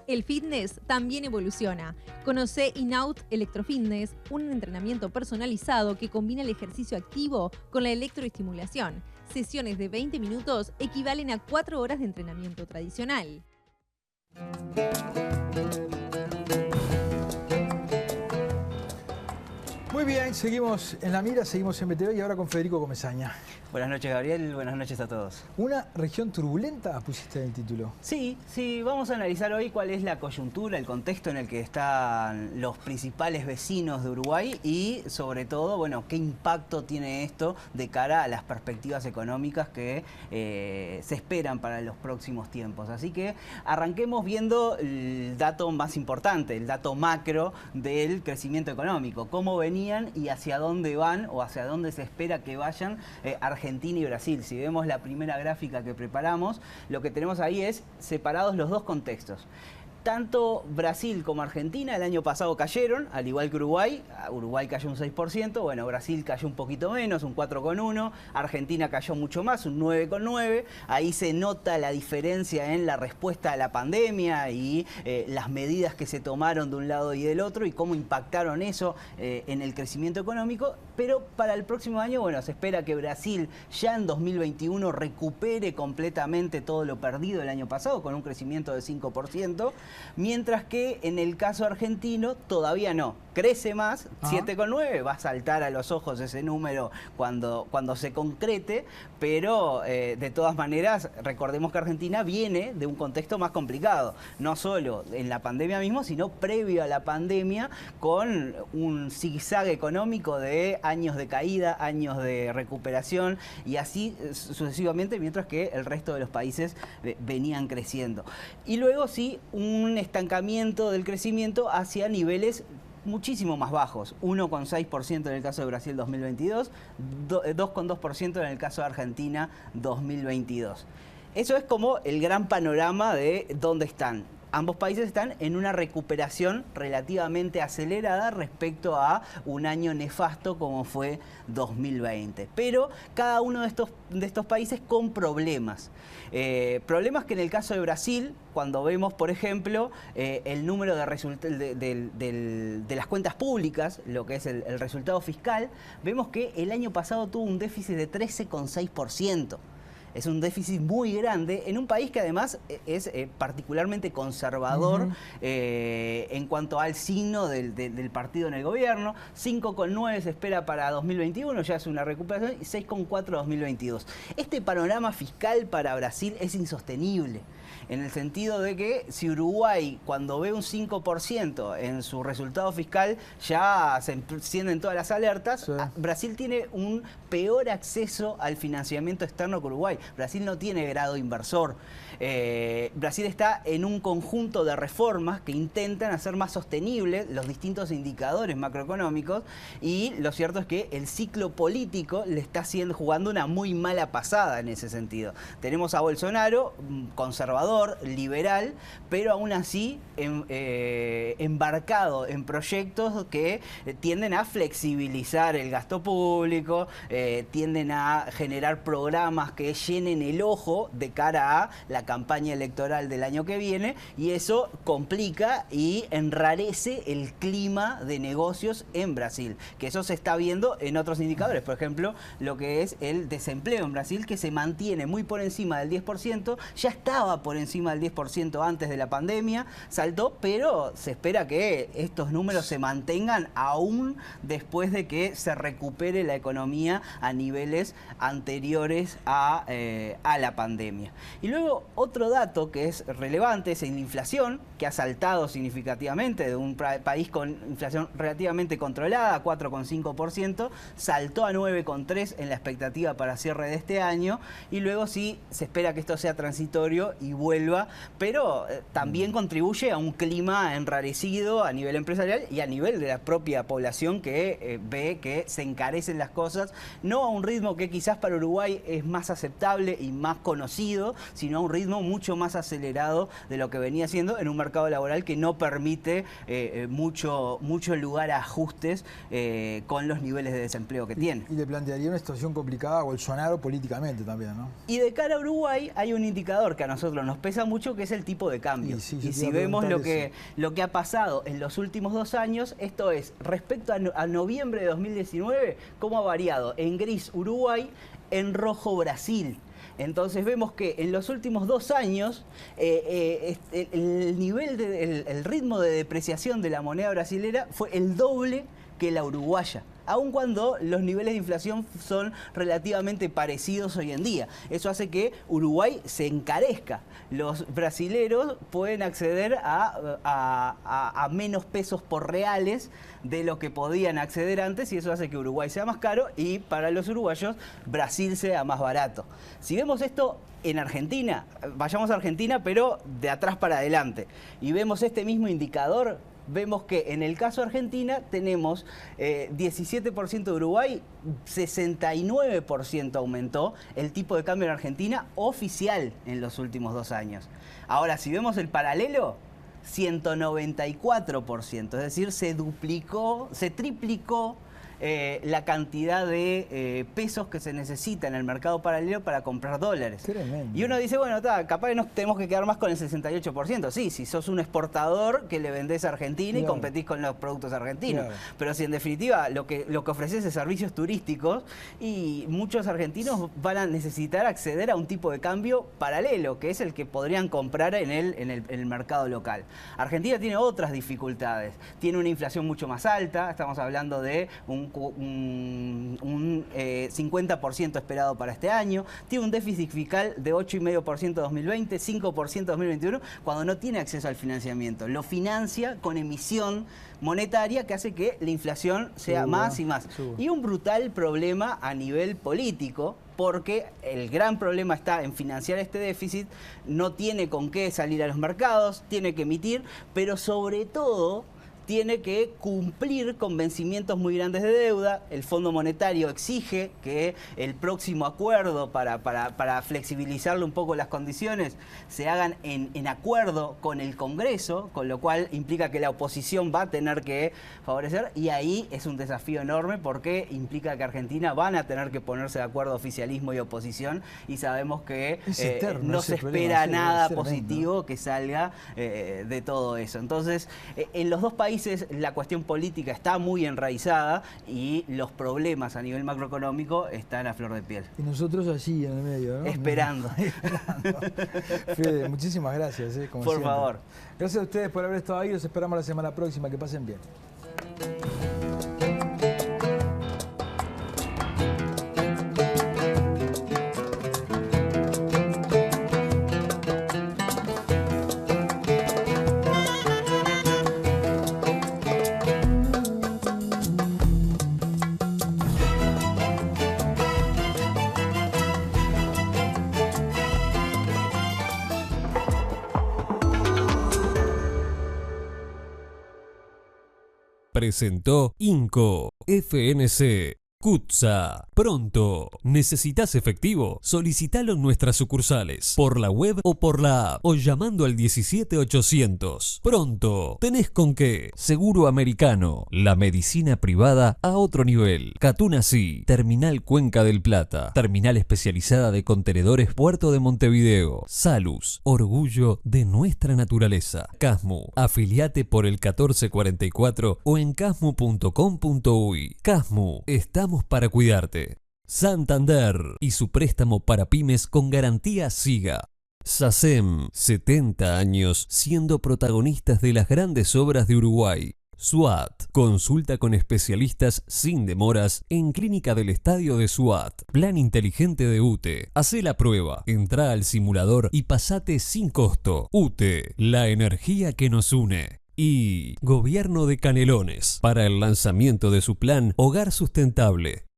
El fitness también evoluciona. Conoce Inaut Electrofitness, un entrenamiento personalizado que combina el ejercicio activo con la electroestimulación. Sesiones de 20 minutos equivalen a 4 horas de entrenamiento tradicional. Muy bien, seguimos en La Mira, seguimos en BTV y ahora con Federico Comesaña. Buenas noches, Gabriel. Buenas noches a todos. Una región turbulenta pusiste en el título. Sí, vamos a analizar hoy cuál es la coyuntura, el contexto en el que están los principales vecinos de Uruguay y, sobre todo, bueno, qué impacto tiene esto de cara a las perspectivas económicas que se esperan para los próximos tiempos. Así que arranquemos viendo el dato más importante, el dato macro del crecimiento económico. Cómo venían y hacia dónde van o hacia dónde se espera que vayan Argentina y Brasil. Si vemos la primera gráfica que preparamos, lo que tenemos ahí es separados los dos contextos. Tanto Brasil como Argentina el año pasado cayeron, al igual que Uruguay. Uruguay cayó un 6%, bueno, Brasil cayó un poquito menos, un 4,1%, Argentina cayó mucho más, un 9,9%. Ahí se nota la diferencia en la respuesta a la pandemia y las medidas que se tomaron de un lado y del otro y cómo impactaron eso en el crecimiento económico. Pero para el próximo año, bueno, se espera que Brasil ya en 2021 recupere completamente todo lo perdido el año pasado con un crecimiento de 5%. Mientras que en el caso argentino todavía no. Crece más, 7,9, va a saltar a los ojos ese número cuando se concrete, pero de todas maneras recordemos que Argentina viene de un contexto más complicado, no solo en la pandemia mismo, sino previo a la pandemia, con un zigzag económico de años de caída, años de recuperación y así sucesivamente, mientras que el resto de los países venían creciendo. Y luego sí, un estancamiento del crecimiento hacia niveles muchísimo más bajos, 1,6% en el caso de Brasil 2022, 2,2% en el caso de Argentina 2022. Eso es como el gran panorama de dónde están. Ambos países están en una recuperación relativamente acelerada respecto a un año nefasto como fue 2020. Pero cada uno de estos países con problemas. Problemas que en el caso de Brasil, cuando vemos, por ejemplo, el número de las cuentas públicas, lo que es el resultado fiscal, vemos que el año pasado tuvo un déficit de 13,6%. Es un déficit muy grande en un país que además es particularmente conservador en cuanto al signo del partido en el gobierno. 5,9 se espera para 2021, ya es una recuperación, y 6,4 2022. Este panorama fiscal para Brasil es insostenible, en el sentido de que si Uruguay, cuando ve un 5% en su resultado fiscal, ya se encienden todas las alertas, sí. Brasil tiene un peor acceso al financiamiento externo que Uruguay. Brasil no tiene grado inversor. Brasil está en un conjunto de reformas que intentan hacer más sostenibles los distintos indicadores macroeconómicos y lo cierto es que el ciclo político le está jugando una muy mala pasada en ese sentido. Tenemos a Bolsonaro, conservador, liberal, pero aún así embarcado en proyectos que tienden a flexibilizar el gasto público, tienden a generar programas que llenen el ojo de cara a la campaña electoral del año que viene y eso complica y enrarece el clima de negocios en Brasil, que eso se está viendo en otros indicadores, por ejemplo, lo que es el desempleo en Brasil, que se mantiene muy por encima del 10%, ya estaba por encima del 10% antes de la pandemia, saltó, pero se espera que estos números se mantengan aún después de que se recupere la economía a niveles anteriores a la pandemia. Y luego otro dato que es relevante es la inflación, que ha saltado significativamente de un país con inflación relativamente controlada, 4,5%, saltó a 9,3% en la expectativa para cierre de este año y luego sí se espera que esto sea transitorio y vuelva, pero también contribuye a un clima enrarecido a nivel empresarial y a nivel de la propia población que ve que se encarecen las cosas, no a un ritmo que quizás para Uruguay es más aceptable, estable y más conocido, sino a un ritmo mucho más acelerado de lo que venía siendo en un mercado laboral que no permite mucho lugar a ajustes con los niveles de desempleo que tiene. Y le plantearía una situación complicada a Bolsonaro políticamente también, ¿no? Y de cara a Uruguay hay un indicador que a nosotros nos pesa mucho, que es el tipo de cambio. Y si vemos lo que ha pasado en los últimos 2 años, esto es, respecto a noviembre de 2019, cómo ha variado en gris Uruguay, en rojo Brasil. Entonces vemos que en los últimos 2 años el nivel, el ritmo de depreciación de la moneda brasilera fue el doble que la uruguaya, aun cuando los niveles de inflación son relativamente parecidos hoy en día. Eso hace que Uruguay se encarezca. Los brasileros pueden acceder a menos pesos por reales de lo que podían acceder antes, y eso hace que Uruguay sea más caro y para los uruguayos Brasil sea más barato. Si vemos esto en Argentina, vayamos a Argentina pero de atrás para adelante, y vemos este mismo indicador, vemos que en el caso de Argentina tenemos 17% de Uruguay, 69% aumentó el tipo de cambio en Argentina oficial en los últimos 2 años. Ahora, si vemos el paralelo, 194%, es decir, se duplicó, se triplicó la cantidad de pesos que se necesita en el mercado paralelo para comprar dólares. Tremendo. Y uno dice, bueno, capaz que nos tenemos que quedar más con el 68%. Sí, si sos un exportador que le vendés a Argentina, claro, y competís con los productos argentinos. Claro. Pero si en definitiva lo que ofreces es servicios turísticos, y muchos argentinos van a necesitar acceder a un tipo de cambio paralelo, que es el que podrían comprar en el mercado local. Argentina tiene otras dificultades. Tiene una inflación mucho más alta, estamos hablando de un 50% esperado para este año, tiene un déficit fiscal de 8,5% 2020, 5% 2021, cuando no tiene acceso al financiamiento. Lo financia con emisión monetaria que hace que la inflación sea más y más. Y un brutal problema a nivel político, porque el gran problema está en financiar este déficit, no tiene con qué salir a los mercados, tiene que emitir, pero sobre todo tiene que cumplir con vencimientos muy grandes de deuda. El Fondo Monetario exige que el próximo acuerdo para flexibilizarle un poco las condiciones se hagan en acuerdo con el Congreso, con lo cual implica que la oposición va a tener que favorecer, y ahí es un desafío enorme porque implica que Argentina van a tener que ponerse de acuerdo oficialismo y oposición, y sabemos que no se espera nada positivo que salga de todo eso. Entonces, en los dos países la cuestión política está muy enraizada y los problemas a nivel macroeconómico están a flor de piel. Y nosotros allí en el medio, ¿no? Esperando. Fede, muchísimas gracias, como por siempre. favor. Gracias a ustedes por haber estado ahí. Los esperamos la semana próxima. Que pasen bien. Presentó Inco, FNC, Cutsa. Pronto. ¿Necesitas efectivo? Solicitalo en nuestras sucursales, por la web o por la app, o llamando al 17800. Pronto. ¿Tenés con qué? Seguro Americano. La medicina privada a otro nivel. Catunasí. Terminal Cuenca del Plata. Terminal especializada de contenedores Puerto de Montevideo. Salus. Orgullo de nuestra naturaleza. Casmu. Afiliate por el 1444 o en casmu.com.uy. Casmu. Estamos para cuidarte. Santander y su préstamo para pymes con garantía SIGA. SACEM, 70 años siendo protagonistas de las grandes obras de Uruguay. SWAT, consulta con especialistas sin demoras en Clínica del Estadio de SWAT. Plan inteligente de UTE. Hacé la prueba, entrá al simulador y pasate sin costo. UTE, la energía que nos une. Y Gobierno de Canelones, para el lanzamiento de su plan Hogar Sustentable.